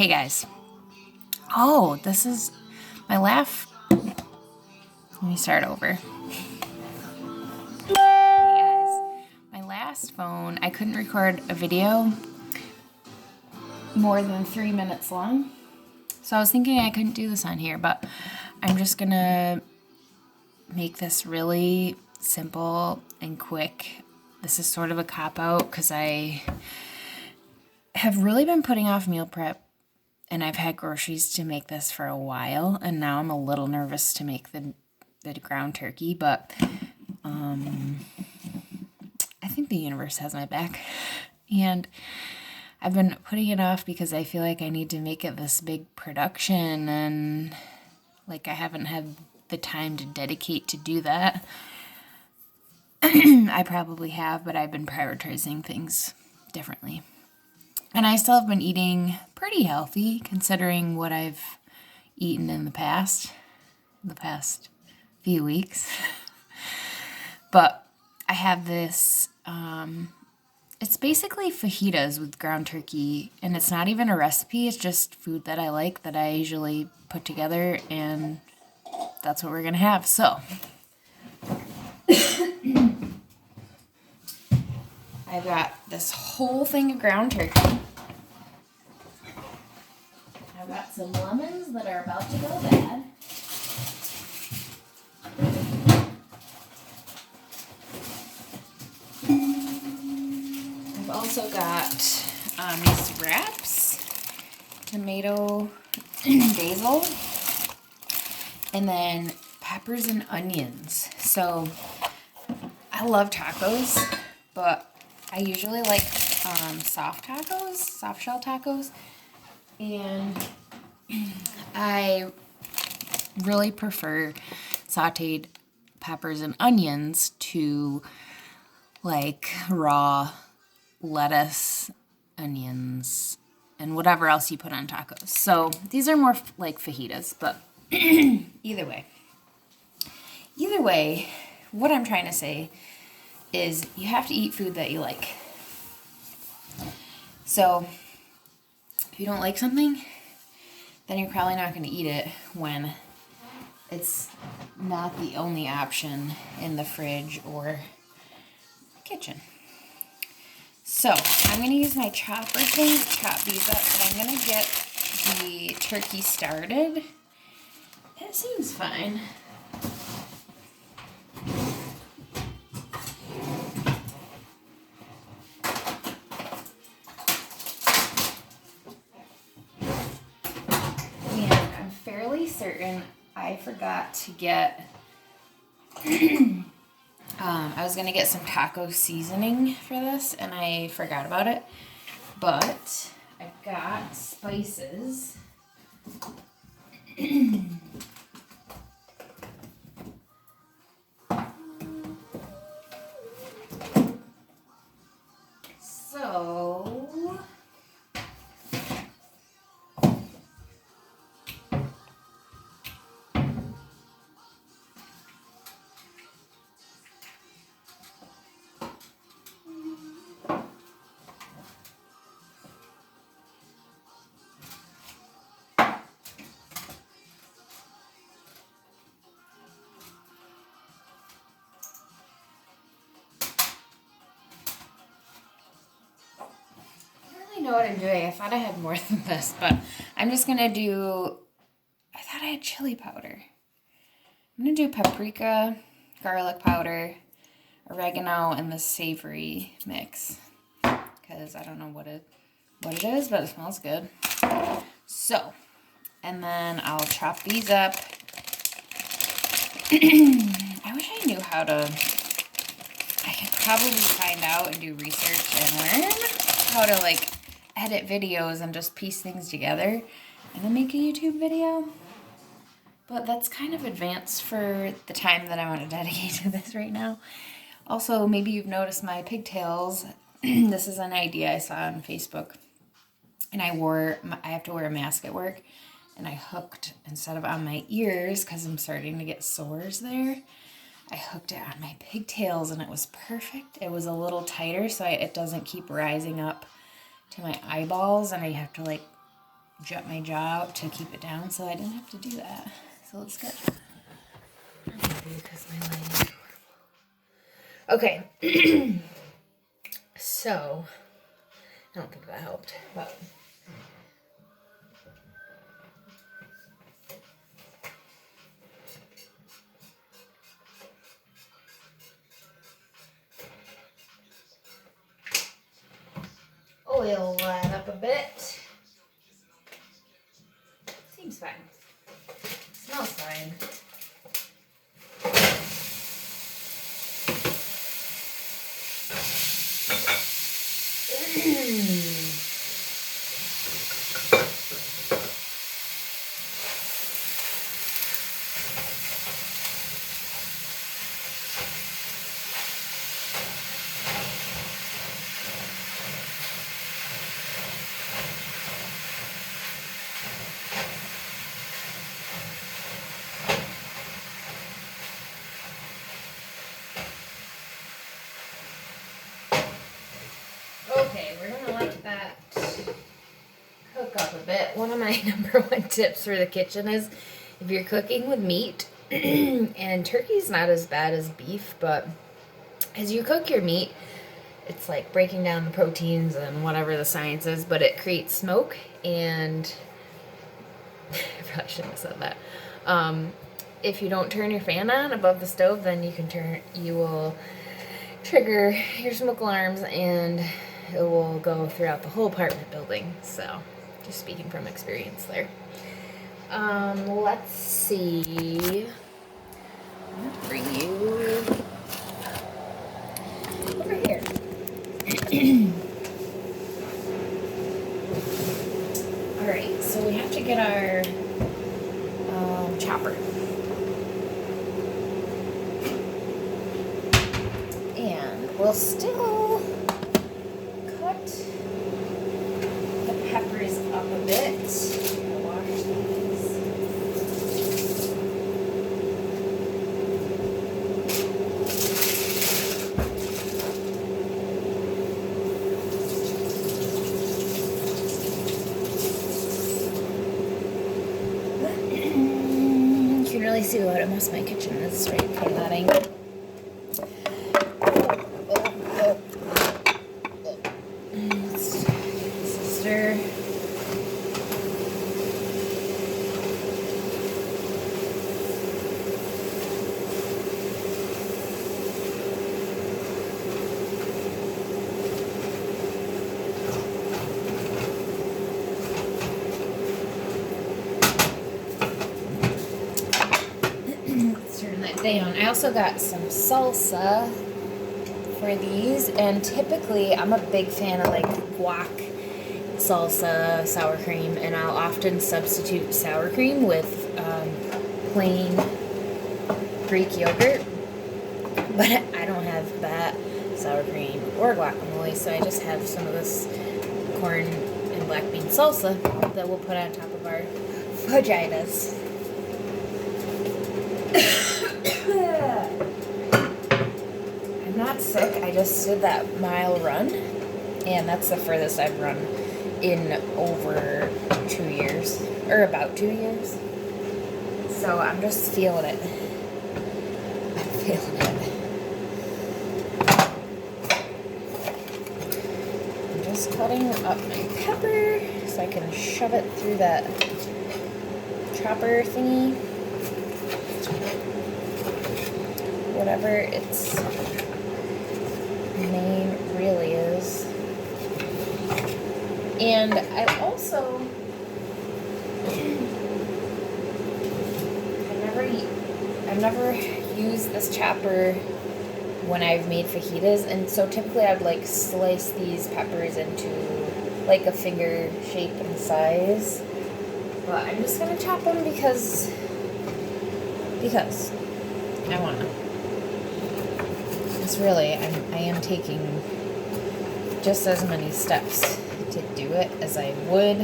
Hey guys. Oh, this is my laugh. Let me start over. Hey guys. My last phone, I couldn't record a video more than 3 minutes long. So I was thinking I couldn't do this on here, but I'm just gonna make this really simple and quick. This is sort of a cop-out because I have really been putting off meal prep, and I've had groceries to make this for a while, and now I'm a little nervous to make the ground turkey, but I think the universe has my back. And I've been putting it off because I feel like I need to make it this big production, and like I haven't had the time to dedicate to do that. I probably have, but I've been prioritizing things differently. And I still have been eating pretty healthy considering what I've eaten in the past few weeks. But I have this, it's basically fajitas with ground turkey, and it's not even a recipe, it's just food that I like that I usually put together, and that's what we're gonna have. So I've got this whole thing of ground turkey. I've got some lemons that are about to go bad. I've also got these wraps, tomato, basil, and then peppers and onions. So I love tacos, but I usually like soft shell tacos, and I really prefer sauteed peppers and onions to like raw lettuce, onions, and whatever else you put on tacos. So these are more like fajitas, but either way, what I'm trying to say is you have to eat food that you like. So if you don't like something, then you're probably not going to eat it when it's not the only option in the fridge or kitchen. So I'm going to use my chopper thing to chop these up, but I'm going to get the turkey started. It seems fine. And I'm fairly certain I forgot to get I was going to get some taco seasoning for this, and I forgot about it. But I've got spices. So know what I'm doing. I thought I had more than this, but I'm just gonna do, I thought I had chili powder. I'm gonna do paprika, garlic powder, oregano, and the savory mix, because I don't know what it is, but it smells good. So, and then I'll chop these up. I wish I knew how to, I could probably find out and do research and learn how to like edit videos and just piece things together and then make a YouTube video. But that's kind of advanced for the time that I want to dedicate to this right now. Also, maybe you've noticed my pigtails. This is an idea I saw on Facebook. And I have to wear a mask at work. And I hooked, instead of on my ears, because I'm starting to get sores there, I hooked it on my pigtails, and it was perfect. It was a little tighter so it doesn't keep rising up to my eyeballs, and I have to like jut my jaw out to keep it down, so I didn't have to do that. So it's good. Because my lighting is horrible. Okay. So, I don't think that helped, but... Oil that up a bit. Seems fine. Smells fine. Okay, we're gonna let that cook up a bit. One of my number one tips for the kitchen is if you're cooking with meat, and turkey's not as bad as beef, but as you cook your meat, it's like breaking down the proteins and whatever the science is, but it creates smoke, and I probably shouldn't have said that. If you don't turn your fan on above the stove, then you will trigger your smoke alarms, and it will go throughout the whole apartment building. So, just speaking from experience there. Let's see. I'm gonna bring you over here. Alright, so we have to get our chopper. And we'll still cut the peppers up a bit. Wash these. You can really see what a mess my kitchen is right from that angle. Down. I also got some salsa for these, and typically I'm a big fan of like guac salsa, sour cream, and I'll often substitute sour cream with plain Greek yogurt, but I don't have that sour cream or guacamole, so I just have some of this corn and black bean salsa that we'll put on top of our fajitas. I'm not sick, I just did that mile run, and that's the furthest I've run in over 2 years, or about 2 years. So I'm just feeling it. I'm feeling it. I'm just cutting up my pepper so I can shove it through that chopper thingy. Whatever its name really is. And I also I've never used this chopper when I've made fajitas, and so typically I'd like slice these peppers into like a finger shape and size. But I'm just gonna chop them because I wanna. It's really, I am taking just as many steps to do it as I would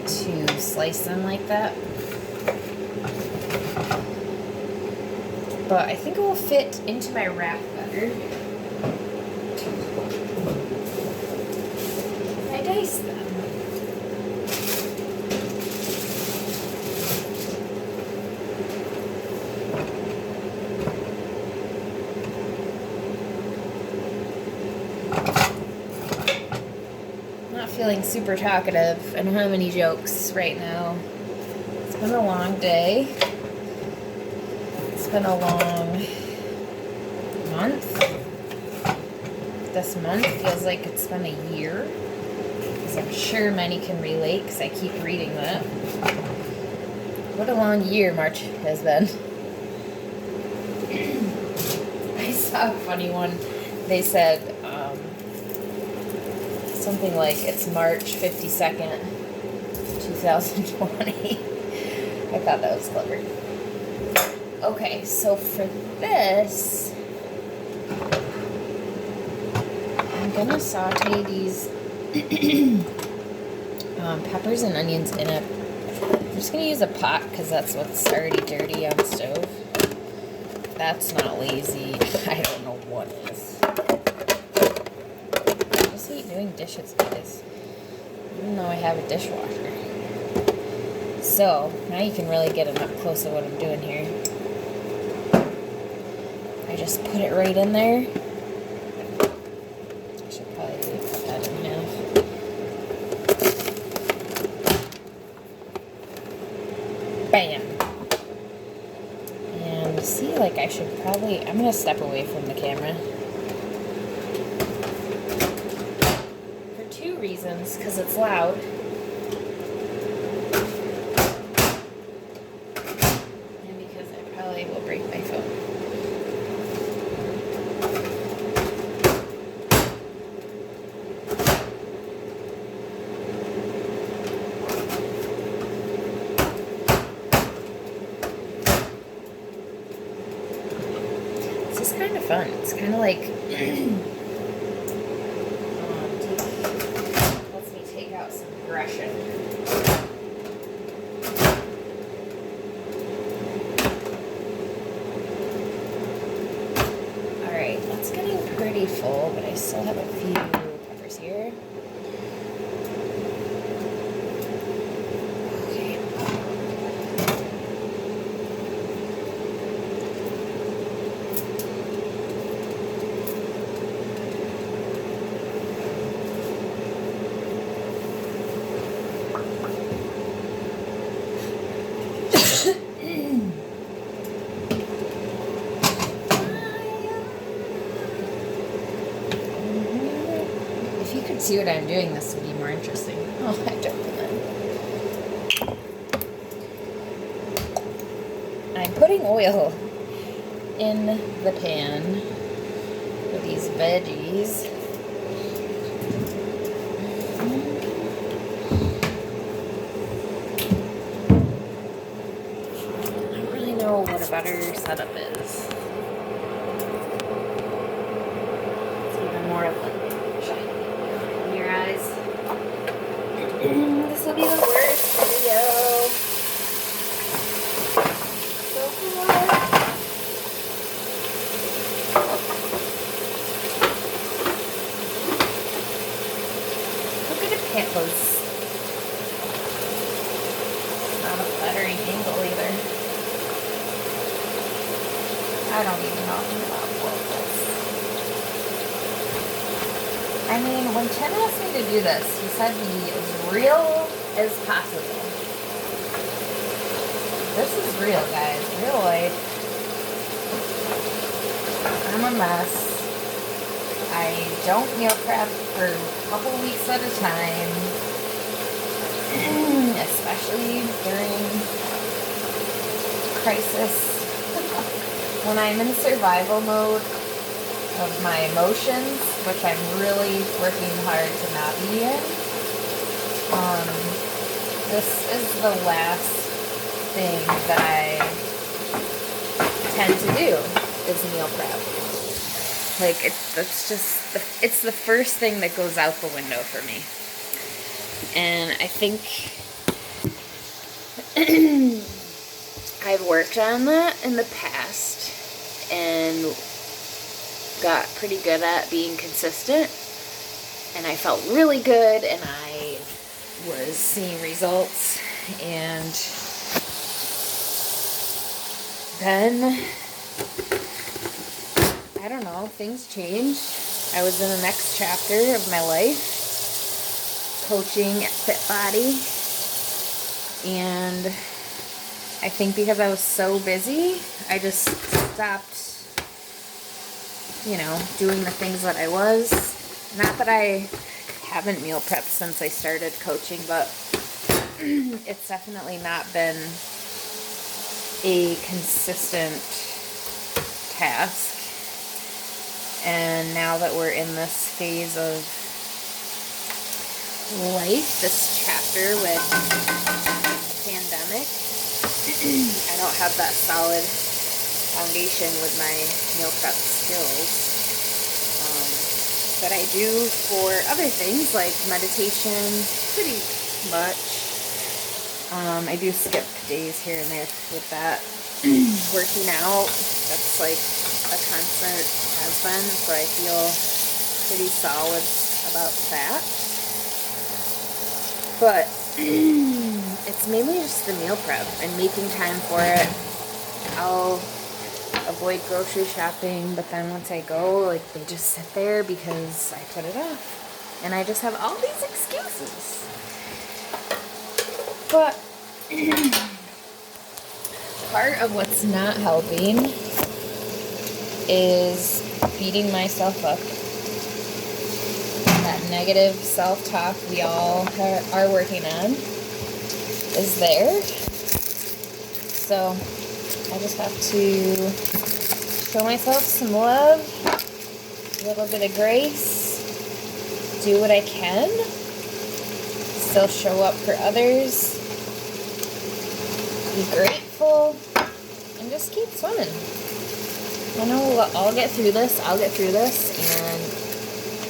to slice them like that. But I think it will fit into my wrap better. I dice them. feeling super talkative. I don't have any jokes right now. It's been a long day. It's been a long month. This month feels like it's been a year. Because I'm sure many can relate because I keep reading that. What a long year March has been. I saw a funny one. They said something like it's March 52nd, 2020. I thought that was clever. Okay, so for this, I'm gonna saute these peppers and onions in a. I'm just gonna use a pot because that's what's already dirty on the stove. That's not lazy. I don't know what is. I just hate doing dishes, guys. Even though I have a dishwasher. So, now you can really get an up close of what I'm doing here. I just put it right in there. I should probably cut that in half. Bam! And see, like I should probably, I'm going to step away from the camera. For two reasons, because it's loud. And because I probably will break my phone. It's kind of fun. It's kind of like, lets me take out some aggression. Alright, that's getting pretty full, but I still have a few peppers here. See what I'm doing, this would be more interesting. Oh, I don't know. I'm putting oil in the pan for these veggies. I don't really know what a better setup is. It's even more of like your eyes. This will be the worst video so far. Look at the pickles. Not a flattering angle either. I don't even know about pickles. I mean, when Tim asked me to do this, he said be as real as possible. This is real, guys. Real life. I'm a mess. I don't meal prep for a couple weeks at a time. Especially during crisis. When I'm in survival mode of my emotions, which I'm really working hard to not be in. This is the last thing that I tend to do is meal prep. Like it's the first thing that goes out the window for me. And I think I've worked on that in the past and got pretty good at being consistent, and I felt really good, and I was seeing results, and then I don't know, things changed. I was in the next chapter of my life, coaching at Fit Body, and I think because I was so busy, I just stopped, you know, doing the things that I was. Not that I haven't meal prepped since I started coaching, but it's definitely not been a consistent task. And now that we're in this phase of life, this chapter with pandemic, I don't have that solid foundation with my meal prep skills. But I do for other things like meditation, pretty much. I do skip days here and there with that. Working out, that's like a constant, has been, so I feel pretty solid about that. But it's mainly just the meal prep and making time for it. I'll avoid grocery shopping, but then once I go, like, they just sit there because I put it off. And I just have all these excuses. But part of what's not helping is beating myself up. That negative self-talk we all are working on is there. So I just have to show myself some love, a little bit of grace, do what I can, still show up for others, be grateful, and just keep swimming. I know I'll get through this, and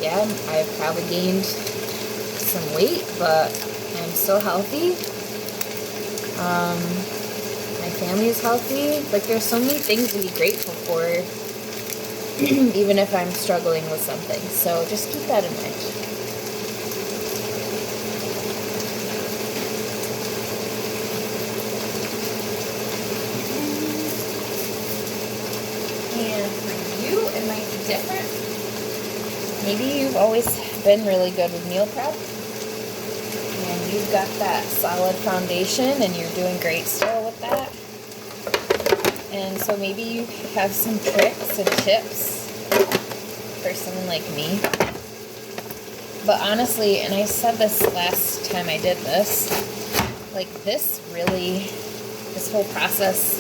yeah, I've probably gained some weight, but I'm still healthy. My family is healthy. Like, there's so many things to be grateful for, even if I'm struggling with something. So just keep that in mind. And for you, it might be different. Maybe you've always been really good with meal prep, and you've got that solid foundation, and you're doing great still with that. And so maybe you have some tricks and tips for someone like me. But honestly, and I said this last time I did this, like, this whole process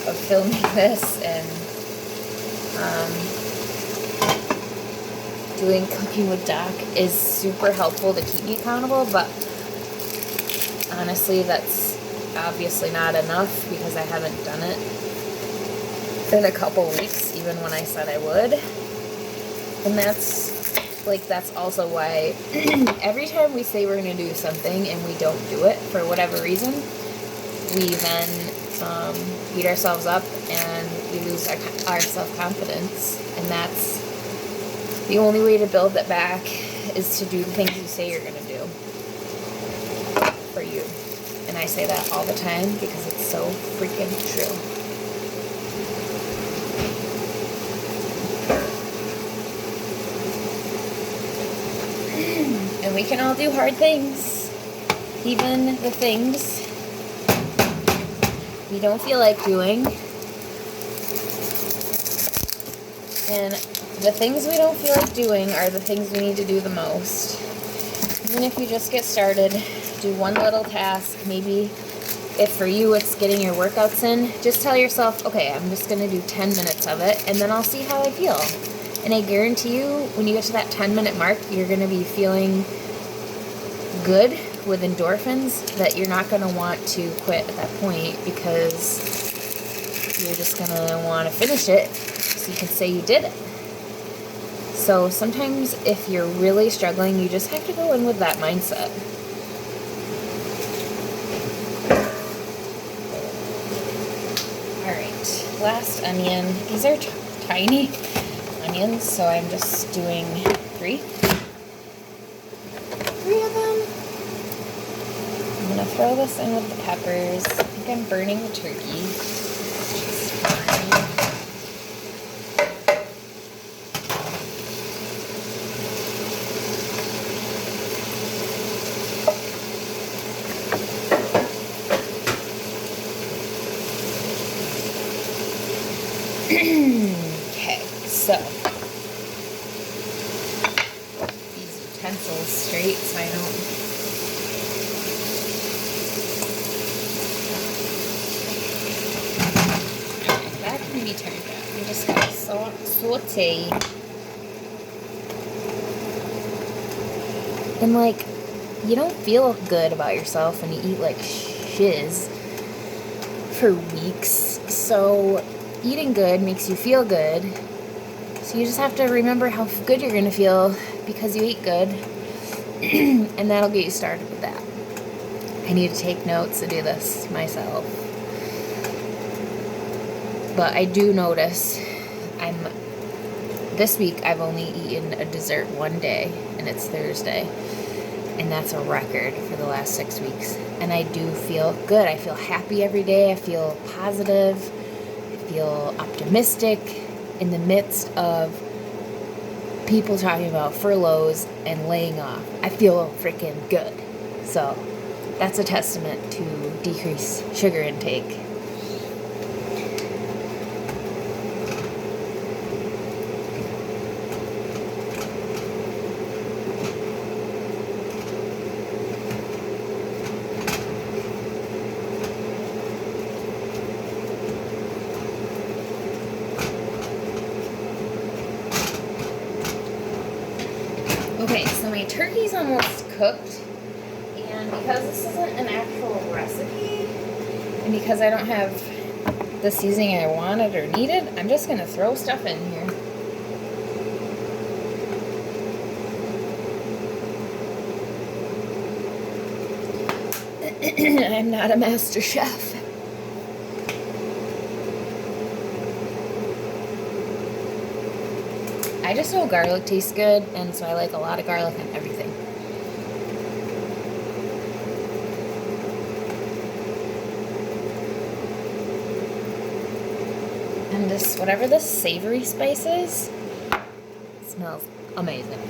of filming this and doing Cooking with Doc is super helpful to keep me accountable, but honestly, that's obviously not enough because I haven't done it in a couple weeks, even when I said I would. And that's also why every time we say we're going to do something and we don't do it for whatever reason, we then beat ourselves up and we lose our self-confidence. And that's the only way to build it back, is to do the things you say you're going to do for you. And I say that all the time because it's so freaking true. And we can all do hard things, even the things we don't feel like doing. And the things we don't feel like doing are the things we need to do the most. Even if you just get started, do one little task. Maybe if for you it's getting your workouts in, just tell yourself, okay, I'm just going to do 10 minutes of it, and then I'll see how I feel. And I guarantee you, when you get to that 10-minute mark, you're going to be feeling good with endorphins that you're not going to want to quit at that point, because you're just going to want to finish it so you can say you did it. So sometimes if you're really struggling, you just have to go in with that mindset. Alright, last onion. These are tiny onions, so I'm just doing 3 of them. I'm going to throw this in with the peppers. I think I'm burning the turkey, which is fine. So, these utensils straight so I don't. Okay, that can be turned down. You just gotta saute. And like, you don't feel good about yourself when you eat like shiz for weeks. So eating good makes you feel good. So you just have to remember how good you're going to feel because you eat good. And that'll get you started with that. I need to take notes to do this myself. But I do notice this week I've only eaten a dessert one day, and it's Thursday. And that's a record for the last 6 weeks. And I do feel good. I feel happy every day. I feel positive. I feel optimistic in the midst of people talking about furloughs and laying off. I feel freaking good. So that's a testament to decreased sugar intake. Okay, so my turkey's almost cooked, and because this isn't an actual recipe, and because I don't have the seasoning I wanted or needed, I'm just going to throw stuff in here. I'm not a master chef. I just know garlic tastes good, and so I like a lot of garlic on everything. And this, whatever this savory spice is, smells amazing.